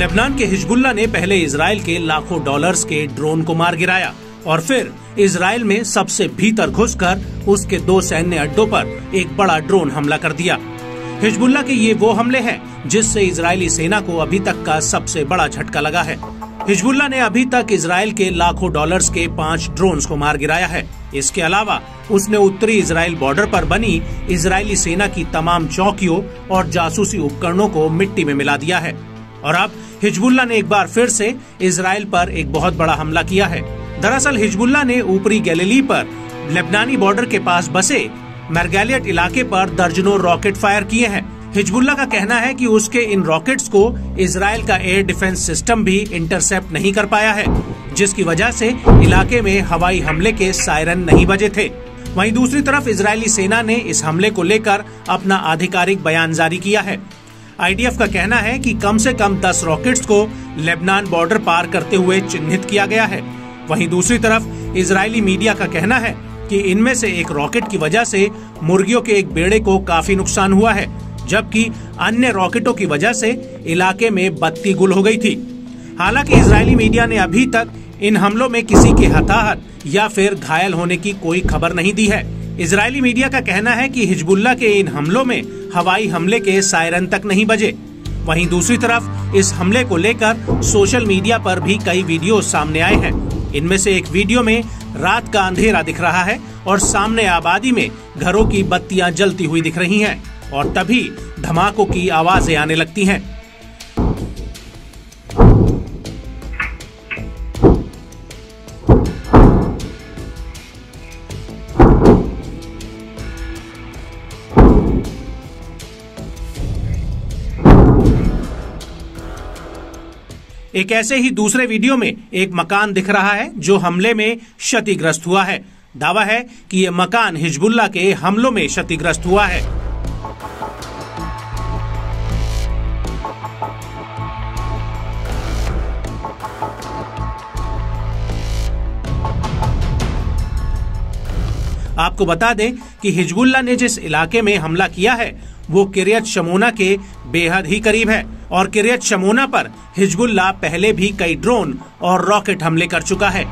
Lebanon के Hezbollah ने पहले इजराइल के लाखों डॉलर्स के ड्रोन को मार गिराया और फिर इजराइल में सबसे भीतर घुसकर उसके 2 सैन्य अड्डों पर एक बड़ा ड्रोन हमला कर दिया। हिजबुल्लाह के ये वो हमले हैं जिससे इजरायली सेना को अभी तक का सबसे बड़ा झटका लगा है। हिजबुल्लाह ने अभी तक इजराइल के लाखों डॉलर्स के 5 ड्रोन्स को मार गिराया है। इसके अलावा उसने उत्तरी इजराइल बॉर्डर पर बनी इजरायली सेना की तमाम चौकियों और जासूसी उपकरणों को मिट्टी में मिला दिया है। और अब हिजबुल्लाह ने एक बार फिर से इजराइल पर एक बहुत बड़ा हमला किया है। दरअसल हिजबुल्लाह ने ऊपरी गैलिली पर लेबनानी बॉर्डर के पास बसे मरगैलियट इलाके पर दर्जनों रॉकेट फायर किए हैं। हिजबुल्लाह का कहना है कि उसके इन रॉकेट्स को इजराइल का एयर डिफेंस सिस्टम भी इंटरसेप्ट नहीं कर पाया है, जिसकी वजह से इलाके में हवाई हमले के सायरन नहीं बजे थे। वहीं दूसरी तरफ इजरायली सेना ने इस हमले को लेकर अपना आधिकारिक बयान जारी किया है। आईडीएफ का कहना है कि कम से कम 10 रॉकेट्स को लेबनान बॉर्डर पार करते हुए चिन्हित किया गया है। वहीं दूसरी तरफ इजरायली मीडिया का कहना है कि इनमें से एक रॉकेट की वजह से मुर्गियों के एक बेड़े को काफी नुकसान हुआ है, जबकि अन्य रॉकेटों की वजह से इलाके में बत्ती गुल हो गई थी। हालांकि इजरायली मीडिया ने अभी तक इन हमलों में किसी के हताहत या फिर घायल होने की कोई खबर नहीं दी है। इजरायली मीडिया का कहना है कि हिजबुल्लाह के इन हमलों में हवाई हमले के सायरन तक नहीं बजे। वहीं दूसरी तरफ इस हमले को लेकर सोशल मीडिया पर भी कई वीडियो सामने आए हैं। इनमें से एक वीडियो में रात का अंधेरा दिख रहा है और सामने आबादी में घरों की बत्तियां जलती हुई दिख रही हैं और तभी धमाकों की आवाजें आने लगती हैं। एक ऐसे ही दूसरे वीडियो में एक मकान दिख रहा है जो हमले में क्षतिग्रस्त हुआ है। दावा है कि ये मकान हिजबुल्लाह के हमलों में क्षतिग्रस्त हुआ है। आपको बता दें कि हिजबुल्लाह ने जिस इलाके में हमला किया है वो किरियत शमोना के बेहद ही करीब है और किरियत शमोना पर हिजबुल्लाह पहले भी कई ड्रोन और रॉकेट हमले कर चुका है।